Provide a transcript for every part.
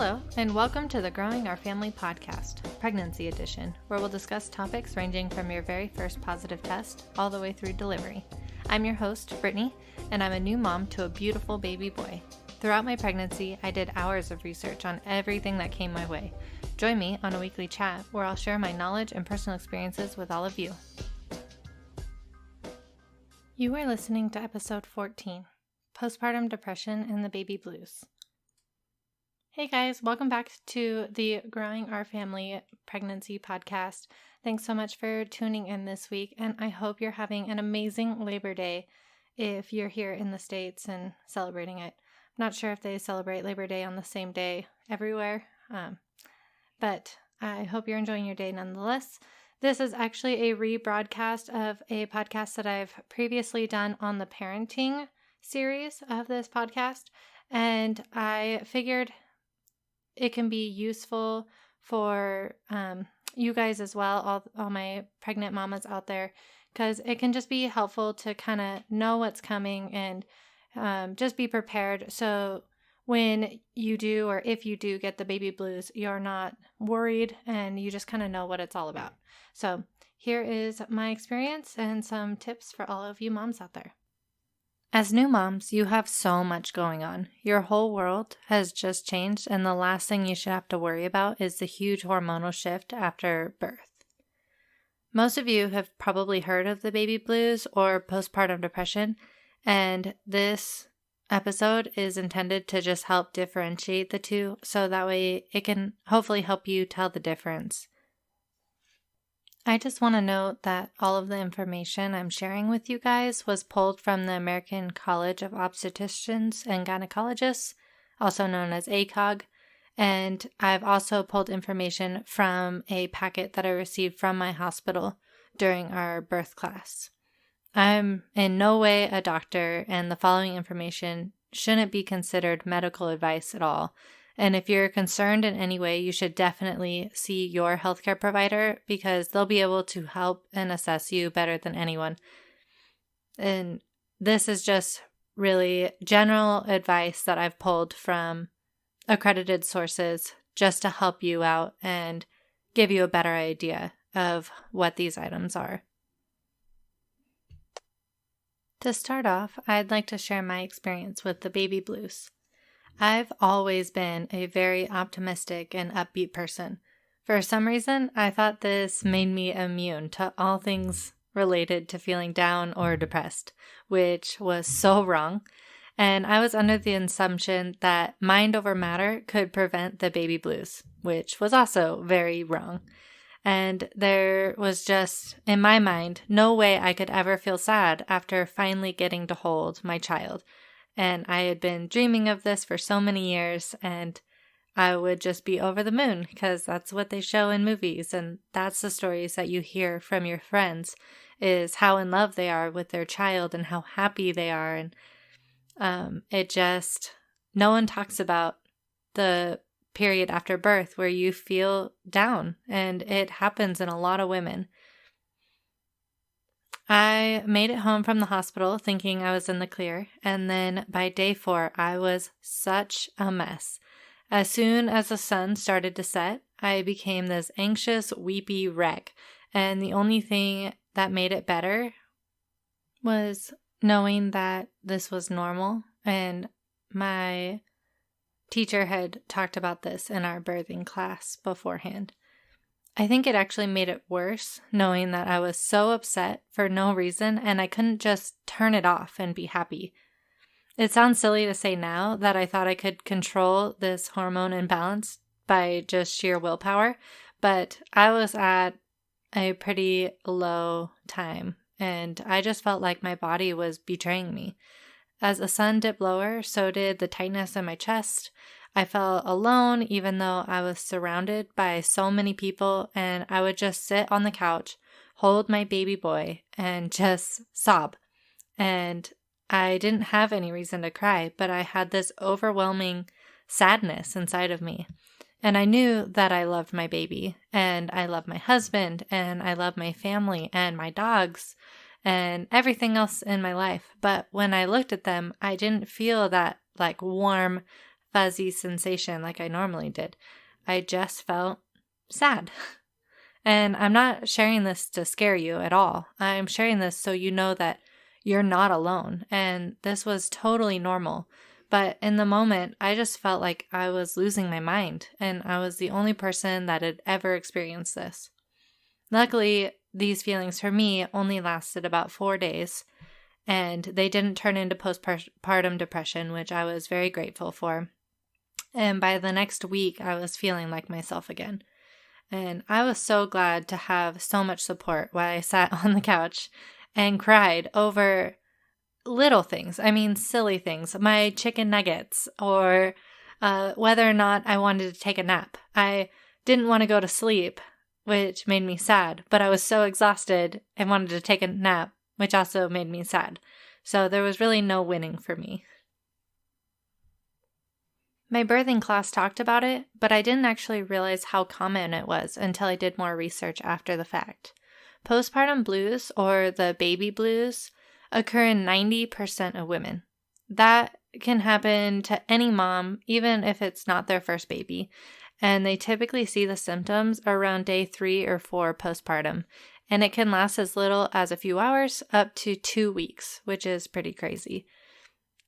Hello, and welcome to the Growing Our Family podcast, Pregnancy Edition, where we'll discuss topics ranging from your very first positive test all the way through delivery. I'm your host, Brittany, and I'm a new mom to a beautiful baby boy. Throughout my pregnancy, I did hours of research on everything that came my way. Join me on a weekly chat where I'll share my knowledge and personal experiences with all of you. You are listening to episode 14, Postpartum Depression and the Baby Blues. Hey guys, welcome back to the Growing Our Family Pregnancy podcast. Thanks so much for tuning in this week, and I hope you're having an amazing Labor Day if you're here in the States and celebrating it. I'm not sure if they celebrate Labor Day on the same day everywhere, but I hope you're enjoying your day nonetheless. This is actually a rebroadcast of a podcast that I've previously done on the parenting series of this podcast, and I figured it can be useful for you guys as well, all my pregnant mamas out there, because it can just be helpful to kind of know what's coming and just be prepared. So when you do, or if you do get the baby blues, you're not worried and you just kind of know what it's all about. So here is my experience and some tips for all of you moms out there. As new moms, you have so much going on. Your whole world has just changed, and the last thing you should have to worry about is the huge hormonal shift after birth. Most of you have probably heard of the baby blues or postpartum depression, and this episode is intended to just help differentiate the two, so that way it can hopefully help you tell the difference. I just want to note that all of the information I'm sharing with you guys was pulled from the American College of Obstetricians and Gynecologists, also known as ACOG, and I've also pulled information from a packet that I received from my hospital during our birth class. I'm in no way a doctor, and the following information shouldn't be considered medical advice at all. And if you're concerned in any way, you should definitely see your healthcare provider, because they'll be able to help and assess you better than anyone. And this is just really general advice that I've pulled from accredited sources just to help you out and give you a better idea of what these items are. To start off, I'd like to share my experience with the baby blues. I've always been a very optimistic and upbeat person. For some reason, I thought this made me immune to all things related to feeling down or depressed, which was so wrong. And I was under the assumption that mind over matter could prevent the baby blues, which was also very wrong. And there was just, in my mind, no way I could ever feel sad after finally getting to hold my child. And I had been dreaming of this for so many years, and I would just be over the moon because that's what they show in movies. And that's the stories that you hear from your friends, is how in love they are with their child and how happy they are. And no one talks about the period after birth where you feel down, and it happens in a lot of women. I made it home from the hospital thinking I was in the clear, and then by day 4, I was such a mess. As soon as the sun started to set, I became this anxious, weepy wreck, and the only thing that made it better was knowing that this was normal, and my teacher had talked about this in our birthing class beforehand. I think it actually made it worse knowing that I was so upset for no reason and I couldn't just turn it off and be happy. It sounds silly to say now that I thought I could control this hormone imbalance by just sheer willpower, but I was at a pretty low time and I just felt like my body was betraying me. As the sun dipped lower, so did the tightness in my chest. I felt alone even though I was surrounded by so many people, and I would just sit on the couch, hold my baby boy, and just sob. And I didn't have any reason to cry, but I had this overwhelming sadness inside of me. And I knew that I loved my baby, and I loved my husband, and I loved my family and my dogs and everything else in my life. But when I looked at them, I didn't feel that warm fuzzy sensation like I normally did. I just felt sad. And I'm not sharing this to scare you at all. I'm sharing this so you know that you're not alone. And this was totally normal. But in the moment, I just felt like I was losing my mind. And I was the only person that had ever experienced this. Luckily, these feelings for me only lasted about 4 days. And they didn't turn into postpartum depression, which I was very grateful for. And by the next week, I was feeling like myself again. And I was so glad to have so much support while I sat on the couch and cried over little things. I mean, silly things. My chicken nuggets or whether or not I wanted to take a nap. I didn't want to go to sleep, which made me sad. But I was so exhausted and wanted to take a nap, which also made me sad. So there was really no winning for me. My birthing class talked about it, but I didn't actually realize how common it was until I did more research after the fact. Postpartum blues, or the baby blues, occur in 90% of women. That can happen to any mom, even if it's not their first baby, and they typically see the symptoms around day 3 or 4 postpartum, and it can last as little as a few hours up to 2 weeks, which is pretty crazy.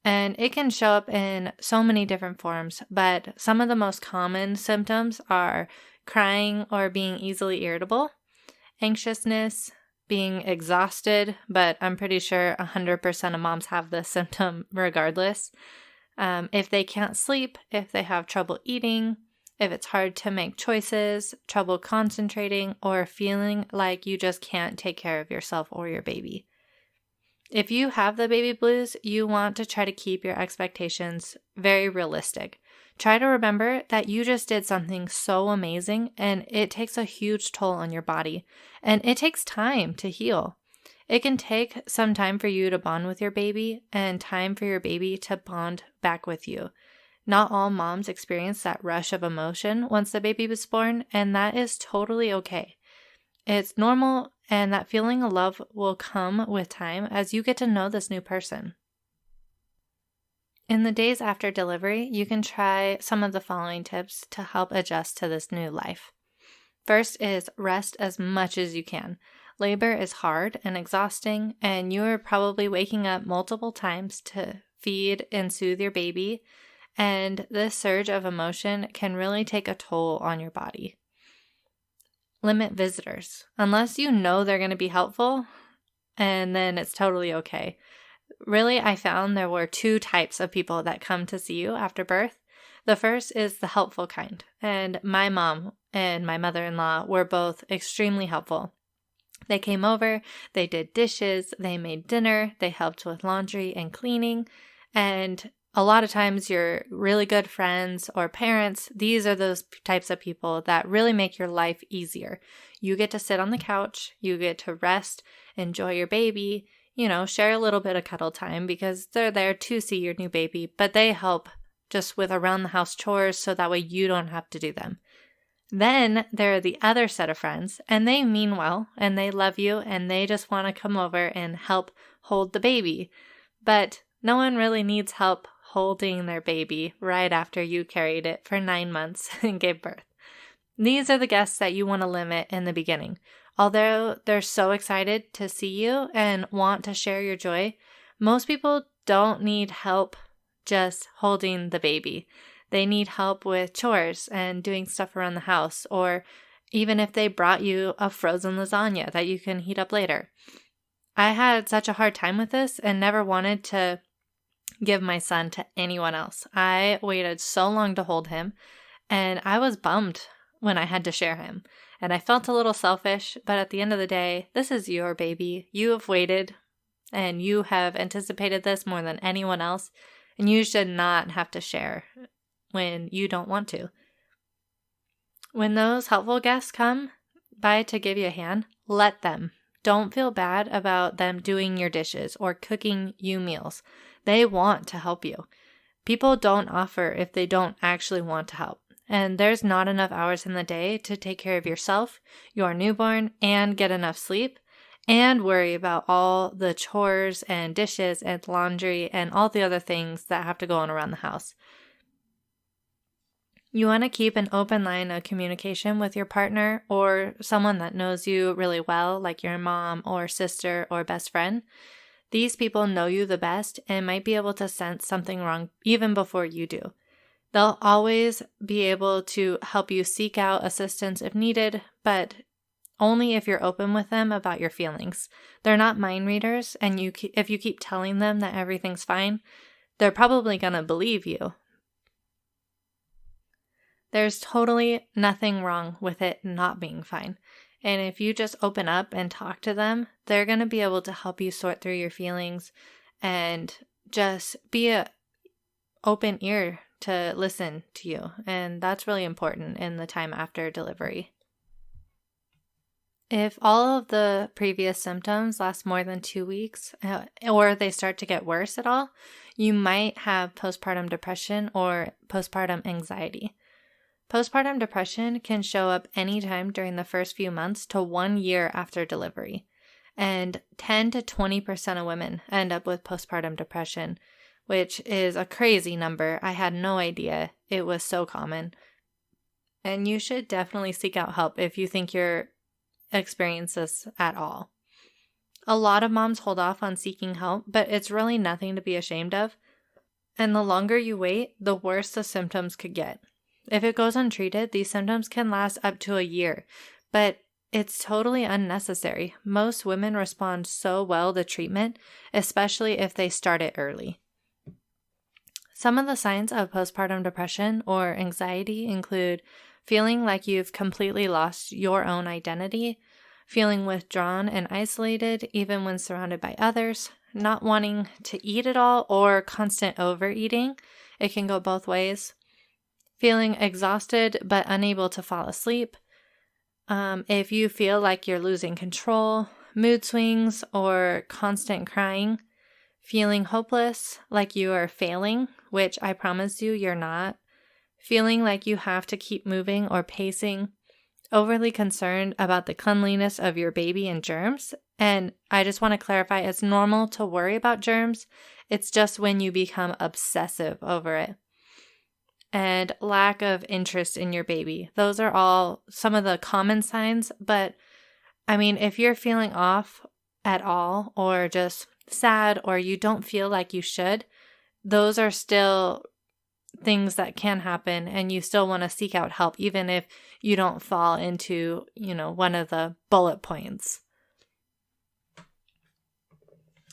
And it can show up in so many different forms, but some of the most common symptoms are crying or being easily irritable, anxiousness, being exhausted, but I'm pretty sure 100% of moms have this symptom regardless. If they can't sleep, if they have trouble eating, if it's hard to make choices, trouble concentrating, or feeling like you just can't take care of yourself or your baby. If you have the baby blues, you want to try to keep your expectations very realistic. Try to remember that you just did something so amazing and it takes a huge toll on your body and it takes time to heal. It can take some time for you to bond with your baby and time for your baby to bond back with you. Not all moms experience that rush of emotion once the baby was born, and that is totally okay. It's normal, and that feeling of love will come with time as you get to know this new person. In the days after delivery, you can try some of the following tips to help adjust to this new life. First is rest as much as you can. Labor is hard and exhausting, and you are probably waking up multiple times to feed and soothe your baby, and this surge of emotion can really take a toll on your body. Limit visitors, unless you know they're going to be helpful, and then it's totally okay. Really, I found there were 2 types of people that come to see you after birth. The first is the helpful kind, and my mom and my mother-in-law were both extremely helpful. They came over, they did dishes, they made dinner, they helped with laundry and cleaning, and a lot of times your really good friends or parents, these are those types of people that really make your life easier. You get to sit on the couch, you get to rest, enjoy your baby, share a little bit of cuddle time because they're there to see your new baby, but they help just with around the house chores so that way you don't have to do them. Then there are the other set of friends, and they mean well, and they love you, and they just want to come over and help hold the baby. But no one really needs help holding their baby right after you carried it for 9 months and gave birth. These are the guests that you want to limit in the beginning. Although they're so excited to see you and want to share your joy, most people don't need help just holding the baby. They need help with chores and doing stuff around the house, or even if they brought you a frozen lasagna that you can heat up later. I had such a hard time with this and never wanted to give my son to anyone else. I waited so long to hold him, and I was bummed when I had to share him. And I felt a little selfish, but at the end of the day, this is your baby. You have waited, and you have anticipated this more than anyone else, and you should not have to share when you don't want to. When those helpful guests come by to give you a hand, let them. Don't feel bad about them doing your dishes or cooking you meals. They want to help you. People don't offer if they don't actually want to help. And there's not enough hours in the day to take care of yourself, your newborn, and get enough sleep, and worry about all the chores and dishes and laundry and all the other things that have to go on around the house. You want to keep an open line of communication with your partner or someone that knows you really well, like your mom or sister or best friend. These people know you the best and might be able to sense something wrong even before you do. They'll always be able to help you seek out assistance if needed, but only if you're open with them about your feelings. They're not mind readers, and if you keep telling them that everything's fine, they're probably going to believe you. There's totally nothing wrong with it not being fine. And if you just open up and talk to them, they're going to be able to help you sort through your feelings and just be an open ear to listen to you. And that's really important in the time after delivery. If all of the previous symptoms last more than 2 weeks, or they start to get worse at all, you might have postpartum depression or postpartum anxiety. Postpartum depression can show up anytime during the first few months to 1 year after delivery. And 10 to 20% of women end up with postpartum depression, which is a crazy number. I had no idea it was so common. And you should definitely seek out help if you think you're experiencing this at all. A lot of moms hold off on seeking help, but it's really nothing to be ashamed of. And the longer you wait, the worse the symptoms could get. If it goes untreated, these symptoms can last up to a year, but it's totally unnecessary. Most women respond so well to treatment, especially if they start it early. Some of the signs of postpartum depression or anxiety include feeling like you've completely lost your own identity, feeling withdrawn and isolated even when surrounded by others, not wanting to eat at all, or constant overeating. It can go both ways. Feeling exhausted but unable to fall asleep. If you feel like you're losing control, mood swings, or constant crying. Feeling hopeless, like you are failing, which I promise you you're not. Feeling like you have to keep moving or pacing. Overly concerned about the cleanliness of your baby and germs. And I just want to clarify, it's normal to worry about germs. It's just when you become obsessive over it. And lack of interest in your baby. Those are all some of the common signs. But I mean, if you're feeling off at all, or just sad, or you don't feel like you should, those are still things that can happen, and you still want to seek out help, even if you don't fall into, one of the bullet points.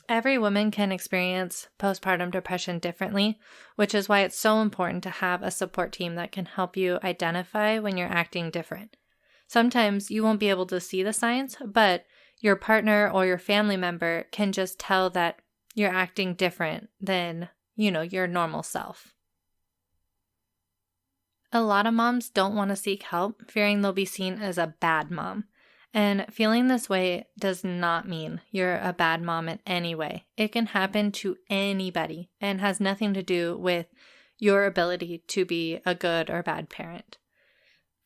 Every woman can experience postpartum depression differently, which is why it's so important to have a support team that can help you identify when you're acting different. Sometimes you won't be able to see the signs, but your partner or your family member can just tell that you're acting different than, your normal self. A lot of moms don't want to seek help, fearing they'll be seen as a bad mom. And feeling this way does not mean you're a bad mom in any way. It can happen to anybody and has nothing to do with your ability to be a good or bad parent.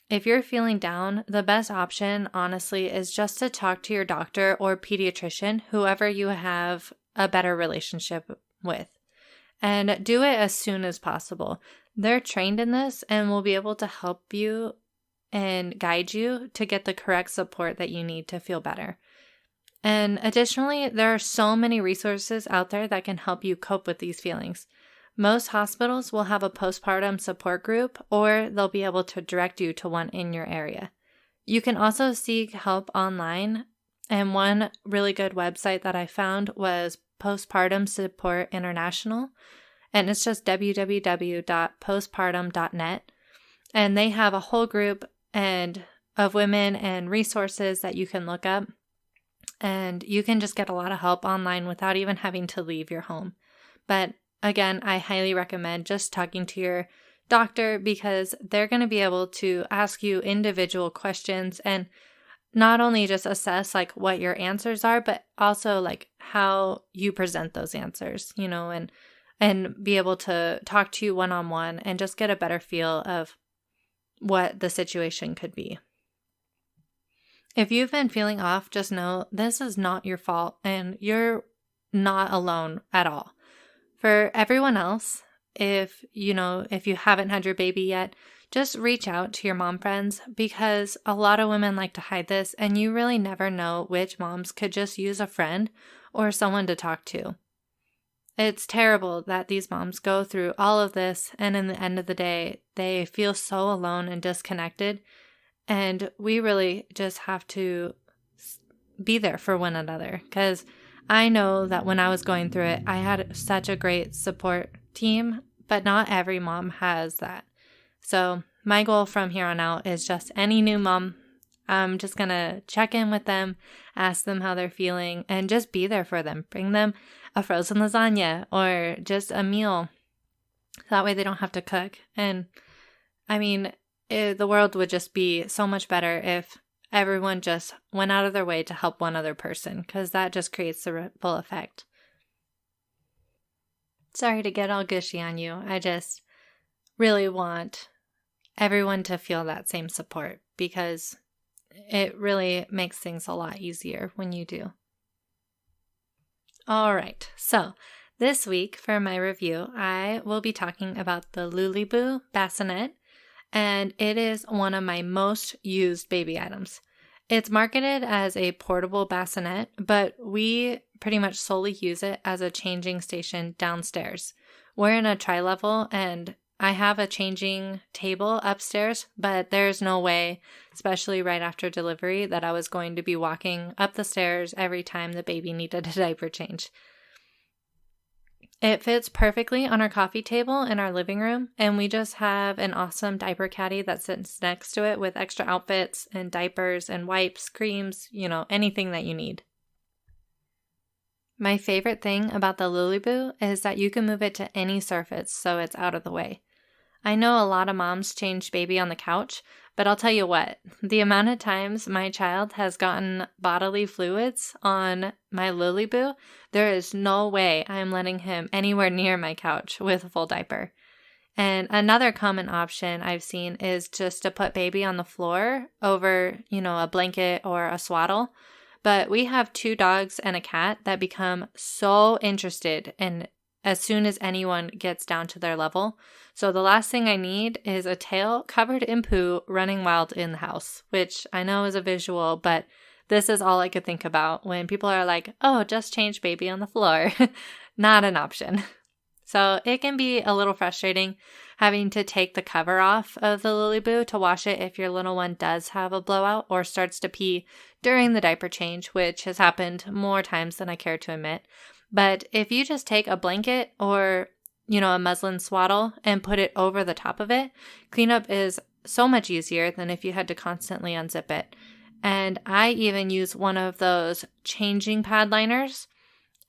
If you're feeling down, the best option, honestly, is just to talk to your doctor or pediatrician, whoever you have a better relationship with, and do it as soon as possible. They're trained in this and will be able to help you and guide you to get the correct support that you need to feel better. And additionally, there are so many resources out there that can help you cope with these feelings. Most hospitals will have a postpartum support group, or they'll be able to direct you to one in your area. You can also seek help online, and one really good website that I found was Postpartum Support International, and it's just www.postpartum.net, and they have a whole group of women and resources that you can look up, and you can just get a lot of help online without even having to leave your home. But again, I highly recommend just talking to your doctor, because they're going to be able to ask you individual questions and not only just assess like what your answers are, but also like how you present those answers, and be able to talk to you one-on-one and just get a better feel of what the situation could be. If you've been feeling off, just know this is not your fault and you're not alone at all. For everyone else, if you haven't had your baby yet, just reach out to your mom friends, because a lot of women like to hide this, and you really never know which moms could just use a friend or someone to talk to. It's terrible that these moms go through all of this, and in the end of the day, they feel so alone and disconnected, and we really just have to be there for one another, because I know that when I was going through it, I had such a great support team, but not every mom has that. So my goal from here on out is just any new mom, I'm just going to check in with them, ask them how they're feeling, and just be there for them. Bring them a frozen lasagna or just a meal. That way they don't have to cook. And I mean, the world would just be so much better if everyone just went out of their way to help one other person, because that just creates the ripple effect. Sorry to get all gushy on you. I just really want everyone to feel that same support, because it really makes things a lot easier when you do. All right, so this week for my review, I will be talking about the Lulyboo bassinet, and it is one of my most used baby items. It's marketed as a portable bassinet, but we pretty much solely use it as a changing station downstairs. We're in a tri-level, and I have a changing table upstairs, but there's no way, especially right after delivery, that I was going to be walking up the stairs every time the baby needed a diaper change. It fits perfectly on our coffee table in our living room, and we just have an awesome diaper caddy that sits next to it with extra outfits and diapers and wipes, creams, anything that you need. My favorite thing about the Lulyboo is that you can move it to any surface so it's out of the way. I know a lot of moms change baby on the couch, but I'll tell you what, the amount of times my child has gotten bodily fluids on my Lulyboo, there is no way I'm letting him anywhere near my couch with a full diaper. And another common option I've seen is just to put baby on the floor over, a blanket or a swaddle. But we have 2 dogs and a cat that become so interested in as soon as anyone gets down to their level. So the last thing I need is a tail covered in poo running wild in the house, which I know is a visual, but this is all I could think about when people are like, oh, just change baby on the floor. Not an option. So it can be a little frustrating having to take the cover off of the Lulyboo to wash it if your little one does have a blowout or starts to pee during the diaper change, which has happened more times than I care to admit. But if you just take a blanket or, a muslin swaddle and put it over the top of it, cleanup is so much easier than if you had to constantly unzip it. And I even use one of those changing pad liners,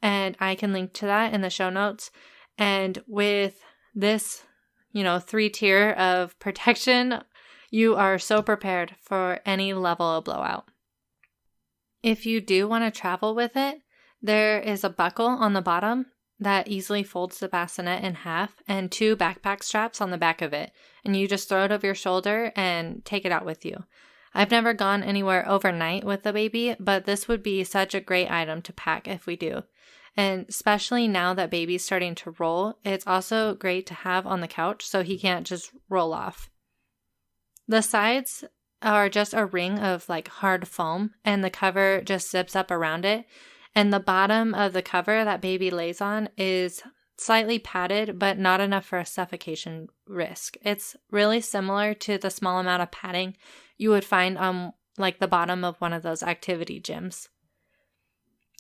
and I can link to that in the show notes. And with this, 3-tier of protection, you are so prepared for any level of blowout. If you do want to travel with it, there is a buckle on the bottom that easily folds the bassinet in half and 2 backpack straps on the back of it. And you just throw it over your shoulder and take it out with you. I've never gone anywhere overnight with the baby, but this would be such a great item to pack if we do. And especially now that baby's starting to roll, it's also great to have on the couch so he can't just roll off. The sides are just a ring of hard foam, and the cover just zips up around it. And the bottom of the cover that baby lays on is slightly padded, but not enough for a suffocation risk. It's really similar to the small amount of padding you would find on the bottom of one of those activity gyms.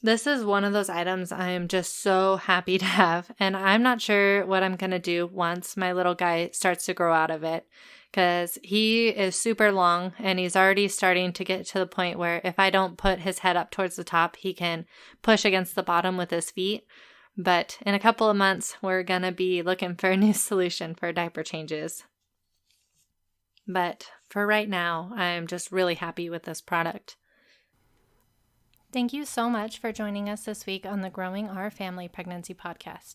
This is one of those items I'm just so happy to have, and I'm not sure what I'm going to do once my little guy starts to grow out of it, because he is super long and he's already starting to get to the point where if I don't put his head up towards the top, he can push against the bottom with his feet. But in a couple of months, we're going to be looking for a new solution for diaper changes. But for right now, I'm just really happy with this product. Thank you so much for joining us this week on the Growing Our Family Pregnancy Podcast.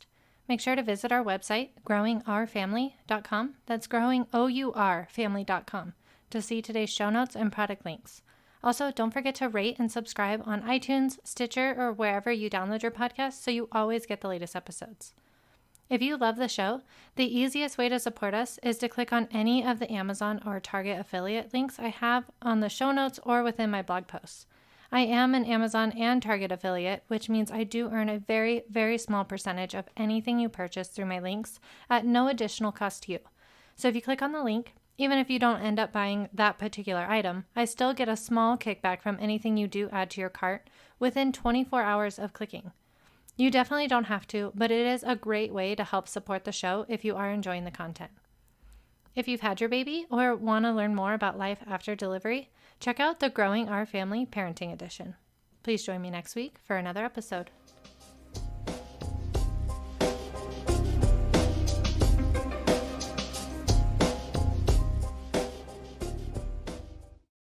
Make sure to visit our website, growingourfamily.com. That's growingourfamily.com to see today's show notes and product links. Also, don't forget to rate and subscribe on iTunes, Stitcher, or wherever you download your podcast so you always get the latest episodes. If you love the show, the easiest way to support us is to click on any of the Amazon or Target affiliate links I have on the show notes or within my blog posts. I am an Amazon and Target affiliate, which means I do earn a very, very small percentage of anything you purchase through my links at no additional cost to you. So if you click on the link, even if you don't end up buying that particular item, I still get a small kickback from anything you do add to your cart within 24 hours of clicking. You definitely don't have to, but it is a great way to help support the show if you are enjoying the content. If you've had your baby or want to learn more about life after delivery, check out the Growing Our Family Parenting Edition. Please join me next week for another episode.